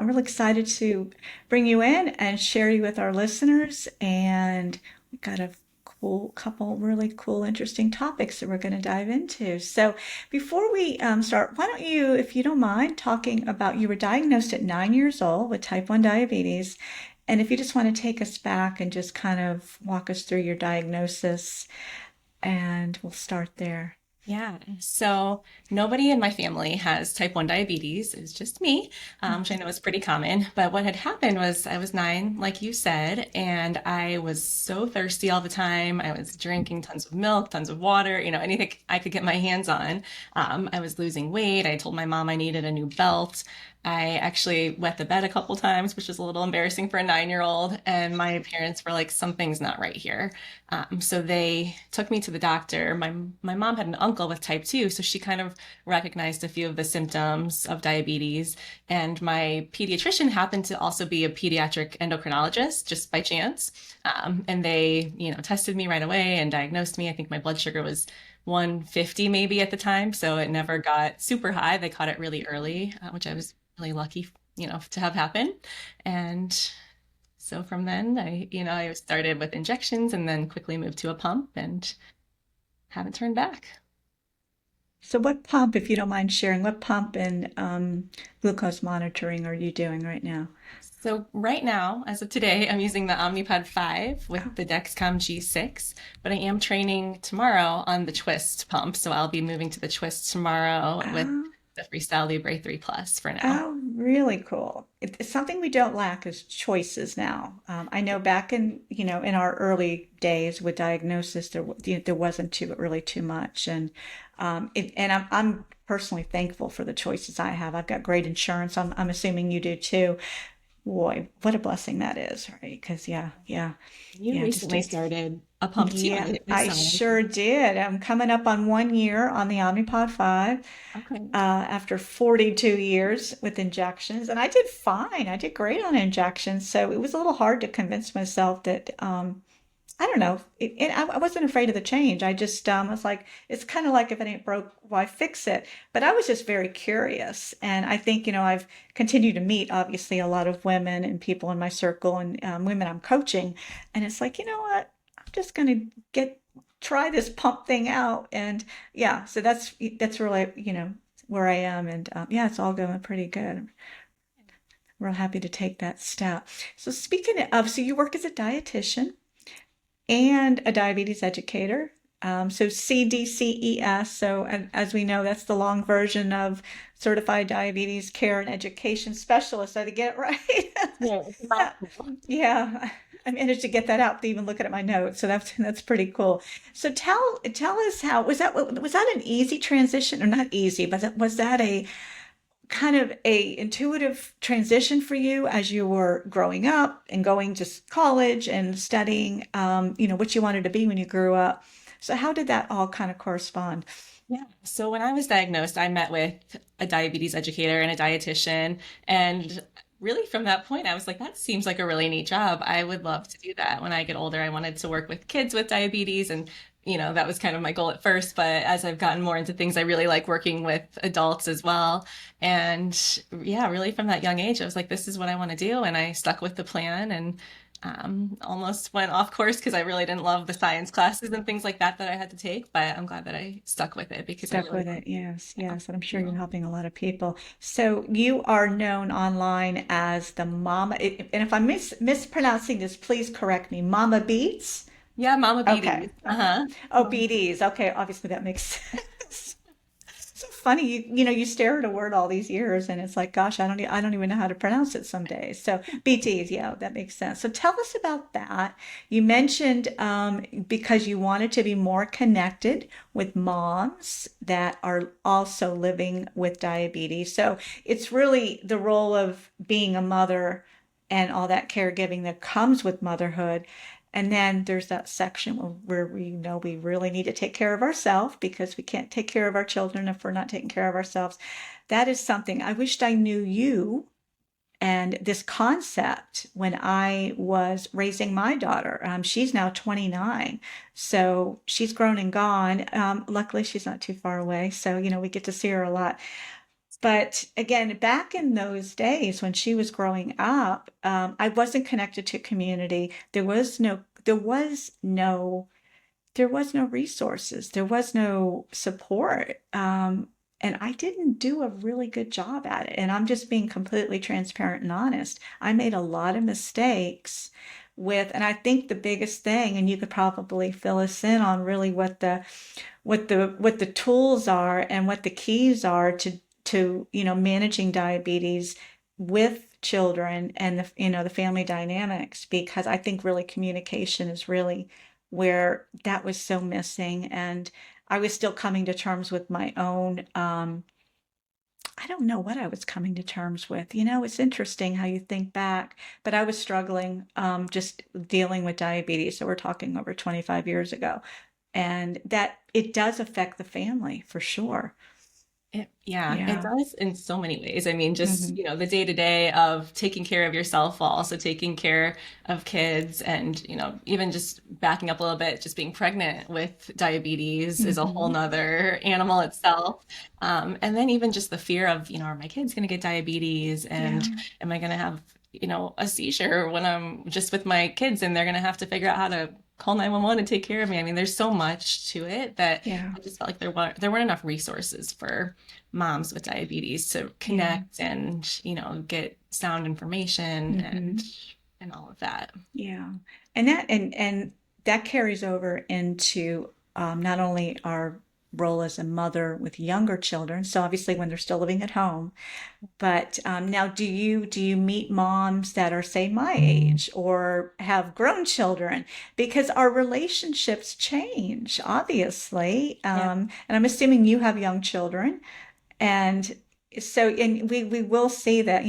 I'm really excited to bring you in and share you with our listeners. And we got a couple really cool, interesting topics that we're going to dive into. So before we start, why don't you, if you don't mind, talking about you were diagnosed at 9 years old with type 1 diabetes. And if you just want to take us back and just kind of walk us through your diagnosis, and we'll start there. Yeah, so nobody in my family has type 1 diabetes. It's just me, which I know is pretty common. But what had happened was I was 9, like you said, and I was so thirsty all the time. I was drinking tons of milk, tons of water, anything I could get my hands on. I was losing weight. I told my mom I needed a new belt. I actually wet the bed a couple times, which is a little embarrassing for a 9-year-old. And my parents were like, something's not right here. So they took me to the doctor. My mom had an uncle with type 2, so she kind of recognized a few of the symptoms of diabetes. And my pediatrician happened to also be a pediatric endocrinologist, just by chance. And they, tested me right away and diagnosed me. I think my blood sugar was 150 maybe at the time, so it never got super high. They caught it really early, which I was really lucky, to have happen. And so from then, I started with injections and then quickly moved to a pump and haven't turned back. So what pump, if you don't mind sharing, what pump and glucose monitoring are you doing right now? So right now, as of today, I'm using the Omnipod 5 Oh, with the Dexcom G6, but I am training tomorrow on the Twist pump. So I'll be moving to the Twist tomorrow with oh, the Freestyle Libre 3 Plus for now. oh, really cool. It's something we don't lack is choices now. I know back in our early days with diagnosis, there wasn't really too much. And I'm personally thankful for the choices I have. I've got great insurance. I'm assuming you do too. Boy, what a blessing that is, right? Because You yeah, just to recently started a pump too. yeah, I I saw. sure did. I'm coming up on 1 year on the Omnipod 5 Okay. after 42 years with injections. And I did fine. I did great on injections. So it was a little hard to convince myself that, I don't know, I wasn't afraid of the change. I just was like, it's kind of like if it ain't broke, why fix it? But I was just very curious. And I think, I've continued to meet obviously a lot of women and people in my circle and women I'm coaching. And it's like, you know what? I'm just going to try this pump thing out. And yeah, so that's really, where I am. And yeah, it's all going pretty good. Real happy to take that step. So speaking of, so you work as a dietitian and a diabetes educator. So CDCES. So as we know, that's the long version of Certified Diabetes Care and Education Specialist. Did I get it right? Yeah, it's a mouthful. Yeah, I managed to get that out to even look at my notes. So that's pretty cool. So tell us how was that an easy transition or not easy, but was that a kind of a intuitive transition for you as you were growing up and going to college and studying, what you wanted to be when you grew up? So how did that all kind of correspond? Yeah. So when I was diagnosed, I met with a diabetes educator and a dietitian. And really from that point, I was like, that seems like a really neat job. I would love to do that. When I get older, I wanted to work with kids with diabetes. And, that was kind of my goal at first. But as I've gotten more into things, I really like working with adults as well. And yeah, really from that young age, I was like, this is what I want to do. And I stuck with the plan and almost went off course because I really didn't love the science classes and things like that I had to take. But I'm glad that I stuck with it because I Stuck really with it. Yes, yeah. yes. And I'm sure you're helping a lot of people. So you are known online as the Mama, and if I'm mispronouncing this, please correct me. Mama Beats? Yeah, Mama Okay. BDs. Uh-huh. Oh, BDs. Okay, obviously that makes sense. So funny, you stare at a word all these years, and it's like, gosh, I don't even know how to pronounce it some days. So BTs, yeah, that makes sense. So tell us about that. You mentioned because you wanted to be more connected with moms that are also living with diabetes. So it's really the role of being a mother and all that caregiving that comes with motherhood. And then there's that section where we know we really need to take care of ourselves because we can't take care of our children if we're not taking care of ourselves. That is something I wished I knew you and this concept when I was raising my daughter. She's now 29, so she's grown and gone. Luckily, she's not too far away, so we get to see her a lot. But again, back in those days when she was growing up, I wasn't connected to community. There was no resources. There was no support. And I didn't do a really good job at it. And I'm just being completely transparent and honest. I made a lot of mistakes and I think the biggest thing, and you could probably fill us in on really what the tools are and what the keys are to managing diabetes with children and the family dynamics, because I think really communication is really where that was so missing. And I was still coming to terms with my own I don't know what I was coming to terms with. It's interesting how you think back, but I was struggling just dealing with diabetes. So we're talking over 25 years ago. And that it does affect the family for sure. Yeah, it Yeah. does in so many ways. I mean, just, Hmm. the day to day of taking care of yourself while also taking care of kids and, even just backing up a little bit, just being pregnant with diabetes is a whole Hmm. nother animal itself. And then even just the fear of, are my kids going to get diabetes and Yeah. am I going to have, a seizure when I'm just with my kids and they're going to have to figure out how to call 911 and take care of me. I mean, there's so much to it that Yeah. I just felt like there weren't enough resources for moms with diabetes to Yeah. connect and, get sound information and Hmm. and all of that. Yeah. And that carries over into not only our role as a mother with younger children, so obviously when they're still living at home, but now do you meet moms that are, say, my age or have grown children? Because our relationships change, obviously. Yeah. And I'm assuming you have young children. And and we will see that,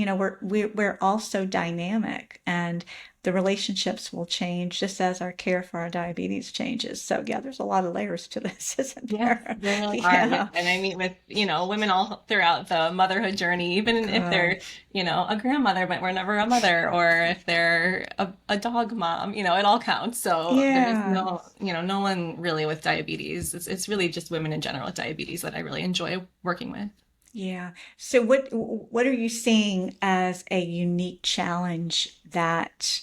we're also dynamic, and the relationships will change just as our care for our diabetes changes. So yeah, there's a lot of layers to this, isn't Yeah, there? there really are. Yeah. And I mean, with, women all throughout the motherhood journey, even if God. they're, a grandmother, but were never a mother, or if they're a dog mom, it all counts. So there's Yeah. no one really with diabetes. It's really just women in general with diabetes that I really enjoy working with. Yeah. So what are you seeing as a unique challenge that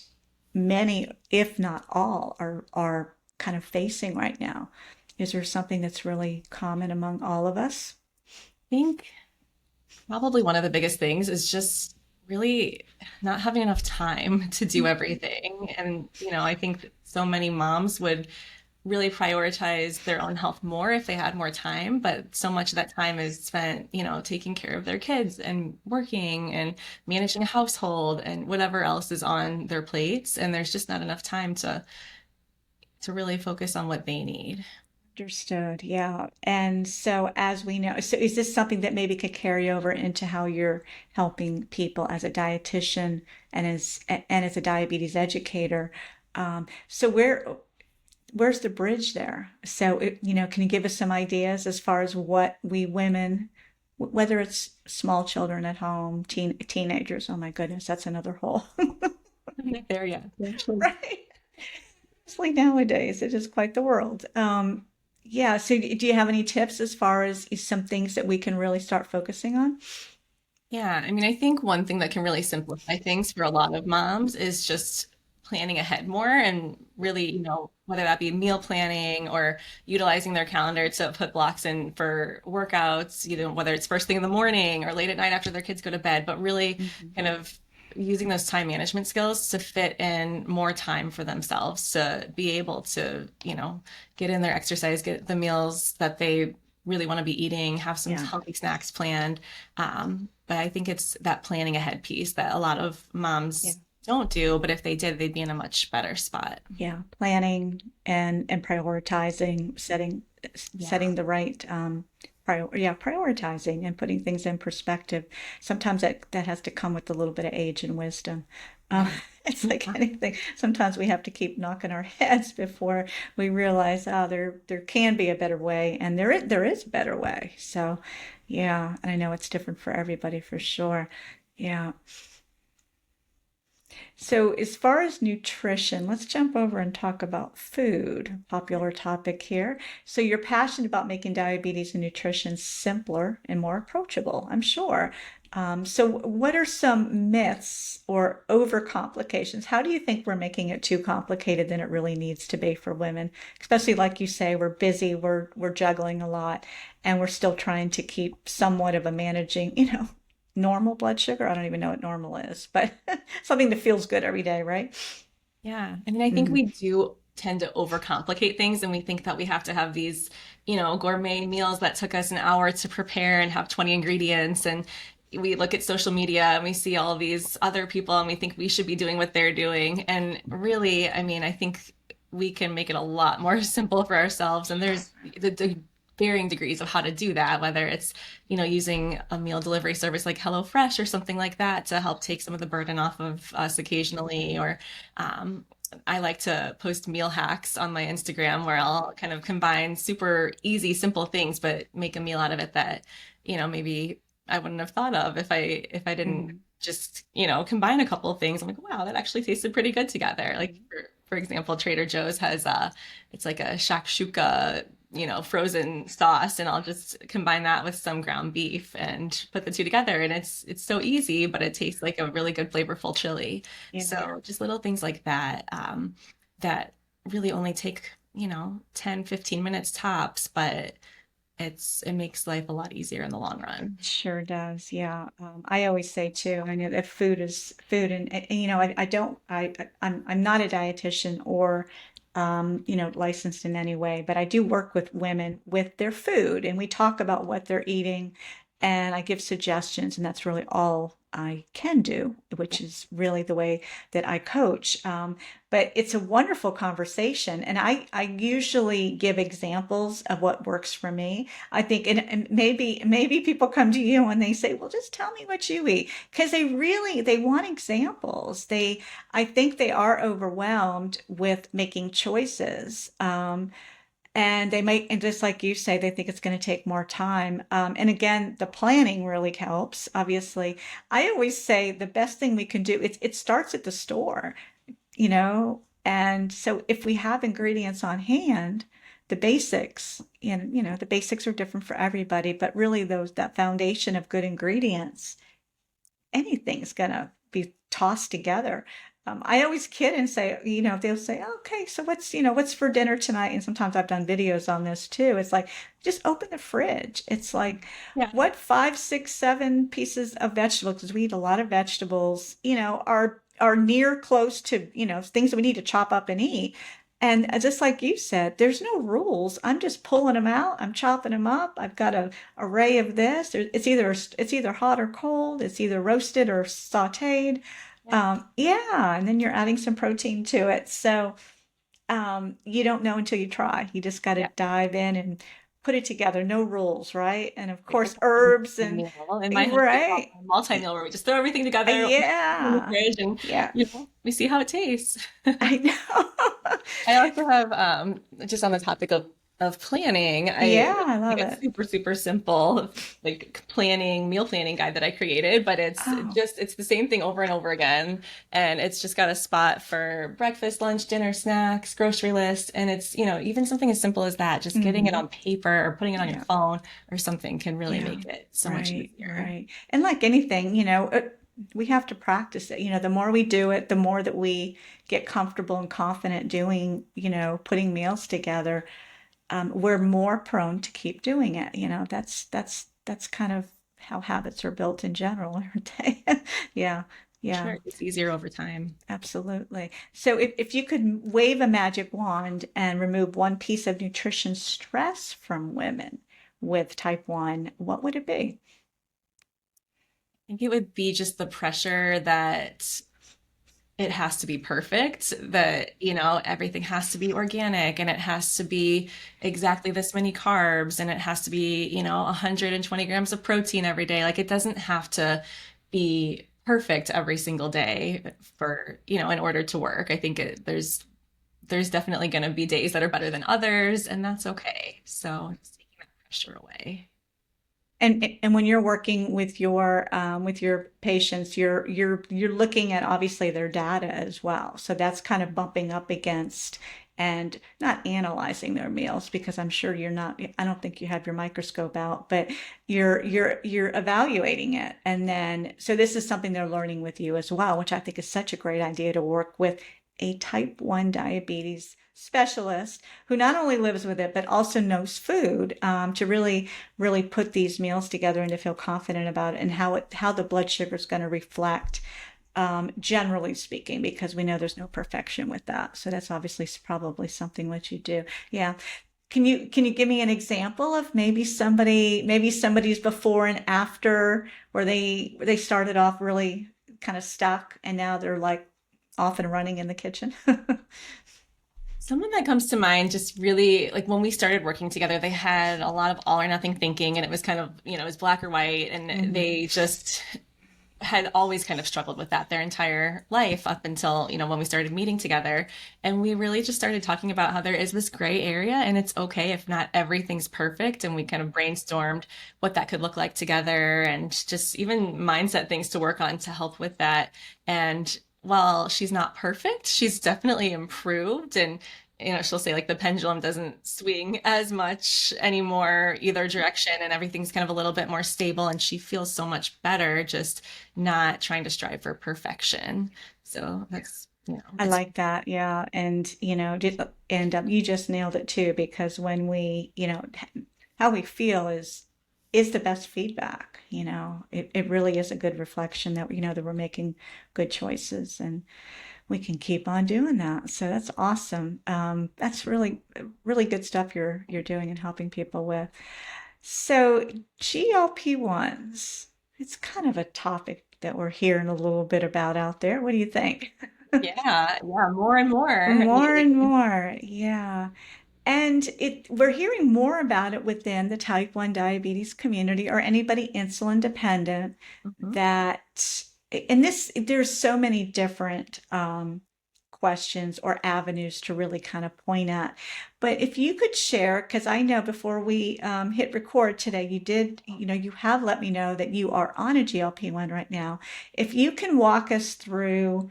many, if not all, are kind of facing right now? Is there something that's really common among all of us? I think probably one of the biggest things is just really not having enough time to do everything. And, I think that so many moms would really prioritize their own health more if they had more time, but so much of that time is spent, taking care of their kids and working and managing a household and whatever else is on their plates. And there's just not enough time to really focus on what they need. Understood. Yeah. And so, as we know, so is this something that maybe could carry over into how you're helping people as a dietitian and as a diabetes educator? So where's the bridge there? So, can you give us some ideas as far as what we women, whether it's small children at home, teenagers, oh my goodness, that's another whole, I'm not there yet, actually. right? Especially nowadays, it is quite the world. Yeah, so do you have any tips as far as some things that we can really start focusing on? Yeah, I mean, I think one thing that can really simplify things for a lot of moms is just planning ahead more and really, whether that be meal planning or utilizing their calendar to put blocks in for workouts, whether it's first thing in the morning or late at night after their kids go to bed, but really Mhm. kind of using those time management skills to fit in more time for themselves to be able to, get in their exercise, get the meals that they really want to be eating, have some Yeah, healthy snacks planned. But I think it's that planning ahead piece that a lot of yeah, moms don't do, but if they did, they'd be in a much better spot. yeah. Planning and prioritizing, Yeah. setting the right prioritizing and putting things in perspective. Sometimes that has to come with a little bit of age and wisdom. Um, Yeah. it's like anything. Sometimes we have to keep knocking our heads before we realize, oh, there can be a better way, and there is a better way. So, yeah, and I know it's different for everybody for sure. Yeah. So, as far as nutrition, let's jump over and talk about food, popular topic here. So, you're passionate about making diabetes and nutrition simpler and more approachable, I'm sure. So, what are some myths or overcomplications? How do you think we're making it too complicated than it really needs to be for women? Especially like you say, we're busy, we're juggling a lot, and we're still trying to keep somewhat of a managing, normal blood sugar. I don't even know what normal is, but something that feels good every day, right? Yeah. I mean, I think Mm, we do tend to overcomplicate things and we think that we have to have these, gourmet meals that took us an hour to prepare and have 20 ingredients. And we look at social media and we see all these other people and we think we should be doing what they're doing. And really, I mean, I think we can make it a lot more simple for ourselves. And there's the varying degrees of how to do that, whether it's, using a meal delivery service like HelloFresh or something like that to help take some of the burden off of us occasionally, or um, I like to post meal hacks on my Instagram where I'll kind of combine super easy, simple things, but make a meal out of it that, maybe I wouldn't have thought of if I didn't mm, just, combine a couple of things. I'm like, wow, that actually tasted pretty good together. Like for example, Trader Joe's has it's like a shakshuka, frozen sauce, and I'll just combine that with some ground beef and put the two together. And it's so easy, but it tastes like a really good flavorful chili. yeah. So just little things like that, that really only take, 10, 15 minutes tops, but it makes life a lot easier in the long run. Sure does. Yeah. I always say too, I know that food is food and, I don't, I'm not a dietitian or, licensed in any way, but I do work with women with their food and we talk about what they're eating and I give suggestions and that's really all I can do, which is really the way that I coach. But it's a wonderful conversation and I usually give examples of what works for me. I think, and maybe people come to you and they say, "Well, just tell me what you eat," because they want examples. I think they are overwhelmed with making choices. And they might, and just like you say, they think it's going to take more time. And again, the planning really helps. Obviously, I always say the best thing we can do, it starts at the store, and so if we have ingredients on hand, the basics, and the basics are different for everybody, but really that foundation of good ingredients, anything's gonna be tossed together. I always kid and say, they'll say, okay, so what's for dinner tonight? And sometimes I've done videos on this too. It's like, just open the fridge. It's like, Yeah. what 5, 6, 7 pieces of vegetables, because we eat a lot of vegetables, are near close to, things that we need to chop up and eat. And just like you said, there's no rules. I'm just pulling them out. I'm chopping them up. I've got an array of this. It's either hot or cold. It's either roasted or sautéed. Yeah. Yeah, and then you're adding some protein to it. So you don't know until you try. You just got to Yeah. dive in and put it together. No rules, right? And of Like a course, herbs and meal. In my house, we call it right. a multi-meal where we just throw everything together in the Yeah, fridge and, yeah. we see how it tastes. I know. I also have, just on the topic of planning, I Yeah, I love like a it. super, super simple like meal planning guide that I created, but Oh, it's the same thing over and over again. And it's just got a spot for breakfast, lunch, dinner, snacks, grocery list. And it's, even something as simple as that, just getting it hmm. on paper or putting it on your Yeah. phone or something can really Yeah, make it so much right, easier. right. And like anything, we have to practice it. The more we do it, the more that we get comfortable and confident doing, putting meals together, we're more prone to keep doing it. That's kind of how habits are built in general, aren't they? Yeah, yeah, Sure, it's easier over time. absolutely. So if you could wave a magic wand and remove one piece of nutrition stress from women with type 1, what would it be? I think it would be just the pressure that it has to be perfect, that, everything has to be organic and it has to be exactly this many carbs and it has to be, 120 grams of protein every day. Like it doesn't have to be perfect every single day for, in order to work. I think there's definitely going to be days that are better than others, and that's okay. So just taking that pressure away. And when you're working with your patients, you're looking at obviously their data as well. So that's kind of bumping up against and not analyzing their meals because I'm sure you're not. I don't think you have your microscope out, but you're evaluating it. And then so this is something they're learning with you as well, which I think is such a great idea to work with a type 1 diabetes specialist who not only lives with it but also knows food, to really put these meals together and to feel confident about it and how the blood sugar is going to reflect, generally speaking, because we know there's no perfection with that. So that's obviously probably something what you do. Yeah. Can you give me an example of maybe somebody's before and after where they started off really kind of stuck and now they're like off and running in the kitchen? Someone that comes to mind just really like when we started working together, they had a lot of all or nothing thinking, and it was kind of, it was black or white, and Mhm. they just had always kind of struggled with that their entire life up until, when we started meeting together. And we really just started talking about how there is this gray area and it's okay if not everything's perfect. And we kind of brainstormed what that could look like together and just even mindset things to work on to help with that. And while she's not perfect, she's definitely improved. And she'll say like the pendulum doesn't swing as much anymore either direction, and everything's kind of a little bit more stable. And she feels so much better just not trying to strive for perfection. So that's, I it's, like that. Yeah. And, you just nailed it too, because when how we feel is the best feedback. It really is a good reflection that, that we're making good choices and we can keep on doing that. So that's awesome. That's really good stuff you're doing and helping people with. So GLP-1s, it's kind of a topic that we're hearing a little bit about out there. What do you think? yeah, yeah, more and more More and lately. more, yeah. And we're hearing more about it within the type 1 diabetes community or anybody insulin dependent Mhm. that, and there's so many different questions or avenues to really kind of point at. But if you could share, because I know before we hit record today, you have let me know that you are on a GLP-1 right now. If you can walk us through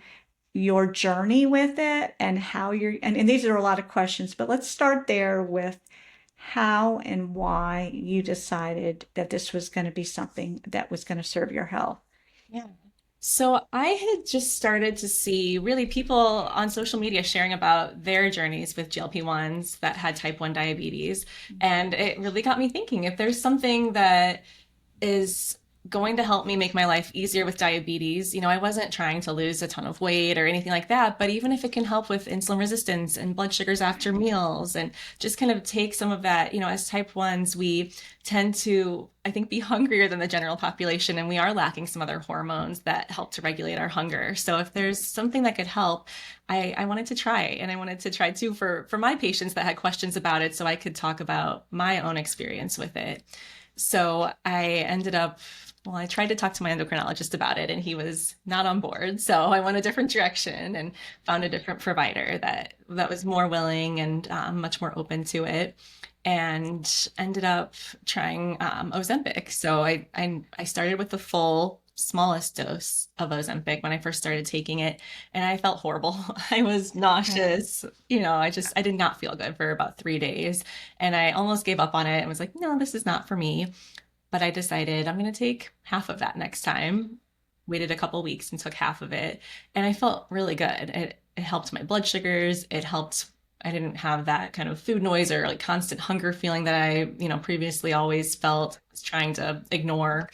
your journey with it and how and these are a lot of questions, but let's start there with how and why you decided that this was going to be something that was going to serve your health. Yeah. So I had just started to see really people on social media sharing about their journeys with GLP-1s that had type 1 diabetes. And it really got me thinking if there's something that is going to help me make my life easier with diabetes. I wasn't trying to lose a ton of weight or anything like that, but even if it can help with insulin resistance and blood sugars after meals and just kind of take some of that, as type 1s, we tend to, I think, be hungrier than the general population, and we are lacking some other hormones that help to regulate our hunger. So if there's something that could help, I wanted to try, and I wanted to try too for my patients that had questions about it so I could talk about my own experience with it. So I ended up, well, I tried to talk to my endocrinologist about it and he was not on board. So I went a different direction and found a different provider that was more willing and much more open to it, and ended up trying Ozempic. So I started with the full smallest dose of Ozempic when I first started taking it, and I felt horrible. I was Okay. nauseous. I did not feel good for about 3 days, and I almost gave up on it and was like, no, this is not for me. But I decided I'm going to take half of that next time. Waited a couple weeks and took half of it, and I felt really good. It helped my blood sugars. It helped. I didn't have that kind of food noise or like constant hunger feeling that I, previously always felt, was trying to ignore.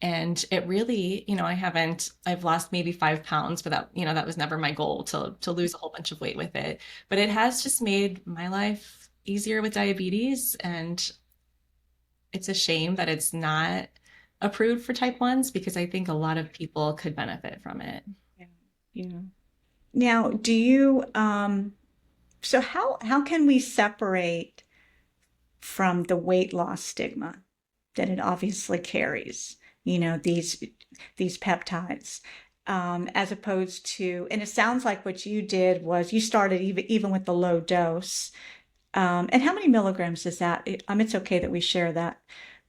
And it really, I've lost maybe 5 pounds, but that was never my goal to lose a whole bunch of weight with it. But it has just made my life easier with diabetes. And it's a shame that it's not approved for type 1s because I think a lot of people could benefit from it. Yeah. Yeah. Now, do you so how can we separate from the weight loss stigma that it obviously carries, these peptides, as opposed to, and it sounds like what you did was you started even with the low dose. And how many milligrams is that? It's okay that we share that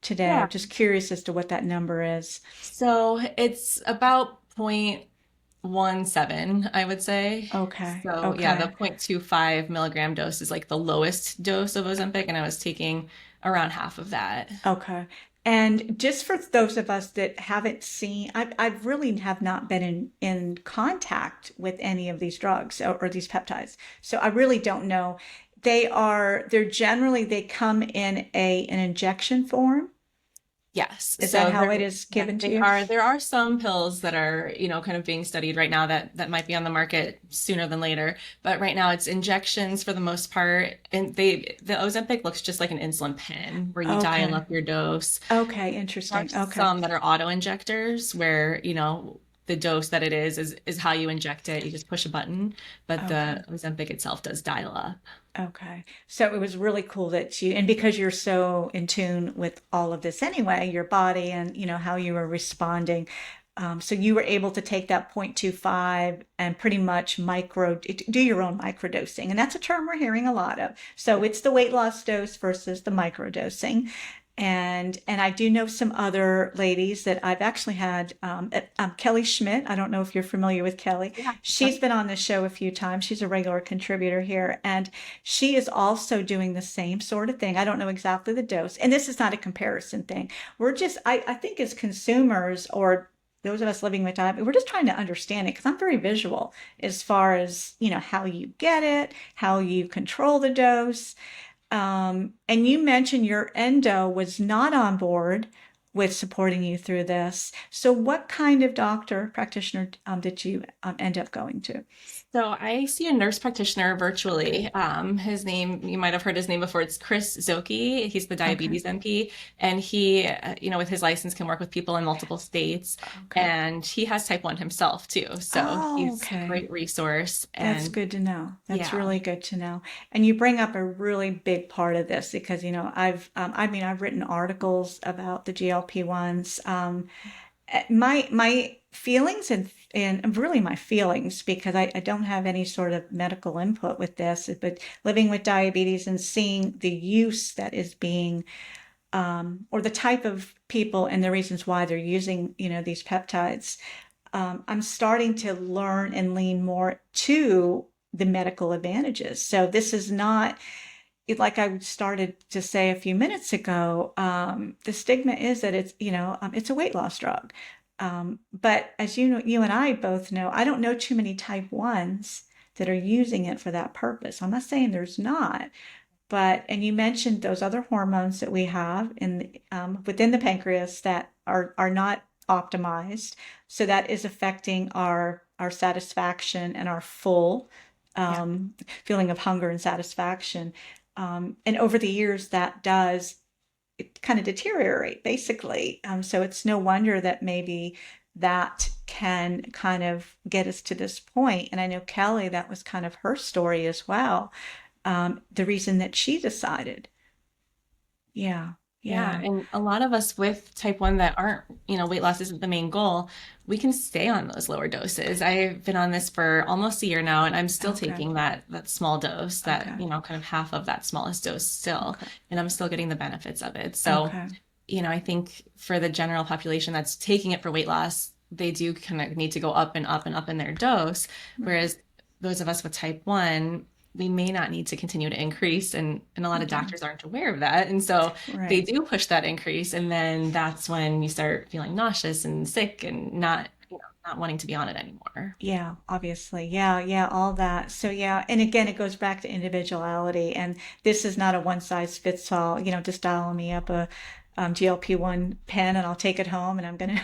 today? Yeah. I'm just curious as to what that number is. So it's about 0.17, I would say. Okay. So yeah, the Okay. 0.25 milligram dose is like the lowest dose of Ozempic, and I was taking around half of that. Okay. And just for those of us that haven't seen, I really have not been in contact with any of these drugs or these peptides. So I really don't know. They're generally, they come in an injection form. Yes. Is that So how there, it is yeah, given to they you? are. There are some pills that are, kind of being studied right now that might be on the market sooner than later. But right now, it's injections for the most part, and the Ozempic looks just like an insulin pen where you dial Okay. up your dose. Okay. There are Interesting. Okay. some that are auto injectors where, the dose that it is how you inject it. You just push a button, but Okay. the Ozempic itself does dial up. Okay. So it was really cool that and because you're so in tune with all of this anyway, your body and how you were responding. So you were able to take that 0.25 and pretty much do your own microdosing. And that's a term we're hearing a lot of. So it's the weight loss dose versus the microdosing. And I do know some other ladies that I've actually had. Kelly Schmidt. I don't know if you're familiar with Kelly. Yeah. She's been on the show a few times. She's a regular contributor here, and she is also doing the same sort of thing. I don't know exactly the dose, and this is not a comparison thing. I think as consumers or those of us living with diabetes, we're just trying to understand it because I'm very visual as far as how you get it, how you control the dose. And you mentioned your endo was not on board with supporting you through this. So, what kind of doctor practitioner did you end up going to? So I see a nurse practitioner Okay. virtually. His name, you might have heard his name before. It's Chris Zoki. He's the Okay. diabetes NP, and he, with his license, can work with people in multiple states. Okay. And he has type 1 himself too. So Oh, he's a okay. great resource. That's And good to know. That's yeah, really good to know. And you bring up a really big part of this because I've written articles about the GLP-1s. My feelings and really my feelings because I don't have any sort of medical input with this, but living with diabetes and seeing the use that is being or the type of people and the reasons why they're using these peptides. I'm starting to learn and lean more to the medical advantages. So this is not like I started to say a few minutes ago. The stigma is that it's a weight loss drug. But as you and I both know, I don't know too many type ones that are using it for that purpose. I'm not saying there's not, and you mentioned those other hormones that we have within the pancreas that are not optimized. So that is affecting our satisfaction and our full yeah. feeling of hunger and satisfaction. And over the years, that does it kind of deteriorate, basically. So it's no wonder that maybe that can kind of get us to this point. And I know Kelly, that was kind of her story as well. The reason that she decided. Yeah, Yeah, yeah. and a lot of us with type 1 that aren't, weight loss isn't the main goal, we can stay on those lower doses. I've been on this for almost a year now, and I'm still Okay, taking that small dose, that, okay, kind of half of that smallest dose still, okay, and I'm still getting the benefits of it. So, okay. I think for the general population that's taking it for weight loss, they do kind of need to go up and up and up in their dose, Right, whereas those of us with type 1, we may not need to continue to increase, and a lot of okay, doctors aren't aware of that, and so they right. do push that increase, and then that's when you start feeling nauseous and sick and not wanting to be on it anymore. Yeah, obviously. Yeah, yeah, all that. So yeah, and again, it goes back to individuality, and this is not a one size fits all. Just dial me up a GLP-1 pen, and I'll take it home, and I'm gonna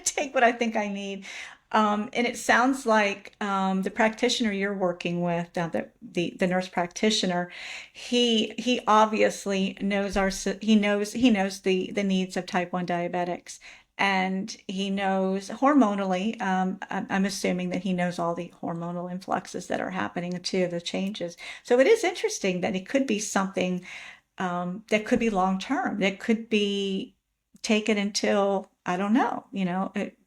take what I think I need. And it sounds like the practitioner you're working with, the nurse practitioner, he obviously knows he knows the needs of type 1 diabetics. And he knows hormonally, I'm assuming that he knows all the hormonal influxes that are happening too, the changes. So it is interesting that it could be something that could be long term, that could be take it until, I don't know,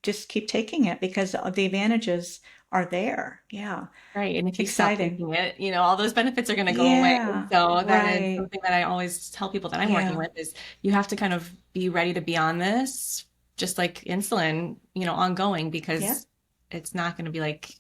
just keep taking it because the advantages are there. Yeah. Right. And if you stop Exciting. taking it, all those benefits are going to go away. Yeah. So that is Right. something that I always tell people that I'm working Yeah. with is you have to kind of be ready to be on this, just like insulin, ongoing, Yeah. because it's not going to be like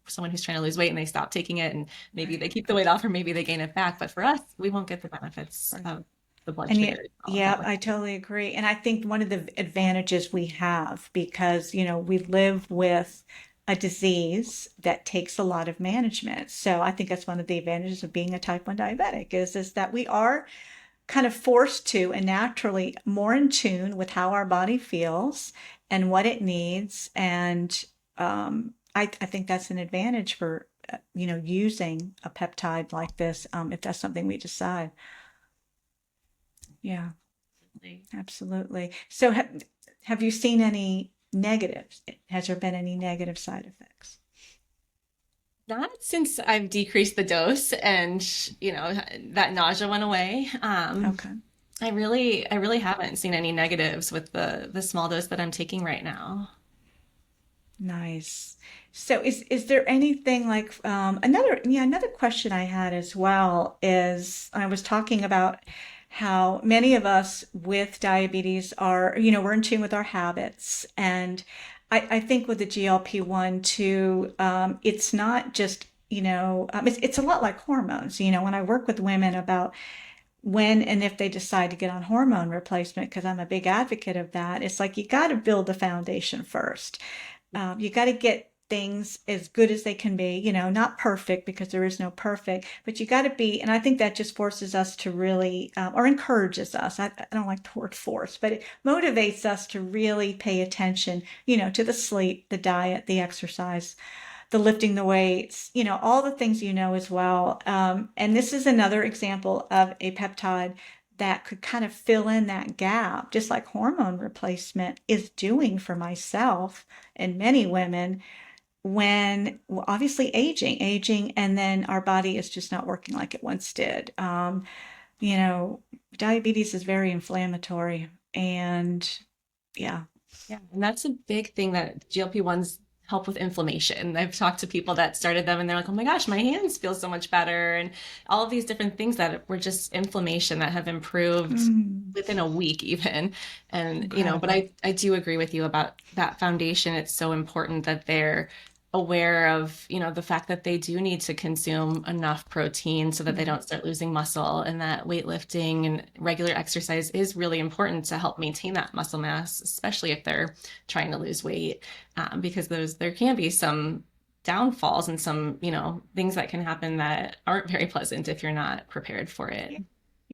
someone who's trying to lose weight and they stop taking it and maybe they keep the weight off or maybe they gain it back. But for us, we won't get the benefits Right. of the blood And sugar yet, and all of yeah, that. I totally agree. And I think one of the advantages we have, because, we live with a disease that takes a lot of management. So I think that's one of the advantages of being a type 1 diabetic is that we are kind of forced to and naturally more in tune with how our body feels and what it needs. And I think that's an advantage for, using a peptide like this, if that's something we decide. Yeah. Absolutely. So have you seen any negatives? Has there been any negative side effects? Not since I've decreased the dose and, that nausea went away. Okay. I really haven't seen any negatives with the small dose that I'm taking right now. Nice. So is there anything like another question I had as well is I was talking about how many of us with diabetes are, we're in tune with our habits. And I think with the GLP-1 too, it's not just, it's a lot like hormones. When I work with women about when and if they decide to get on hormone replacement, because I'm a big advocate of that, it's like you got to build the foundation first. You got to get things as good as they can be, not perfect because there is no perfect, but you got to be, and I think that just forces us to really, or encourages us. I don't like the word force, but it motivates us to really pay attention, to the sleep, the diet, the exercise, the lifting the weights, all the things as well. And this is another example of a peptide that could kind of fill in that gap, just like hormone replacement is doing for myself and many women when well, obviously aging, and then our body is just not working like it once did. You know, Diabetes is very inflammatory, and yeah, Yeah, and that's a big thing that GLP-1s help with inflammation. I've talked to people that started them and they're like, oh my gosh, my hands feel so much better. And all of these different things that were just inflammation that have improved mm, within a week even. And, but incredible. I do agree with you about that foundation. It's so important that they're aware of, the fact that they do need to consume enough protein so that they Yeah. don't start losing muscle and that weightlifting and regular exercise is really important to help maintain that muscle mass, especially if they're trying to lose weight, because there can be some downfalls and some, things that can happen that aren't very pleasant if you're not prepared for it.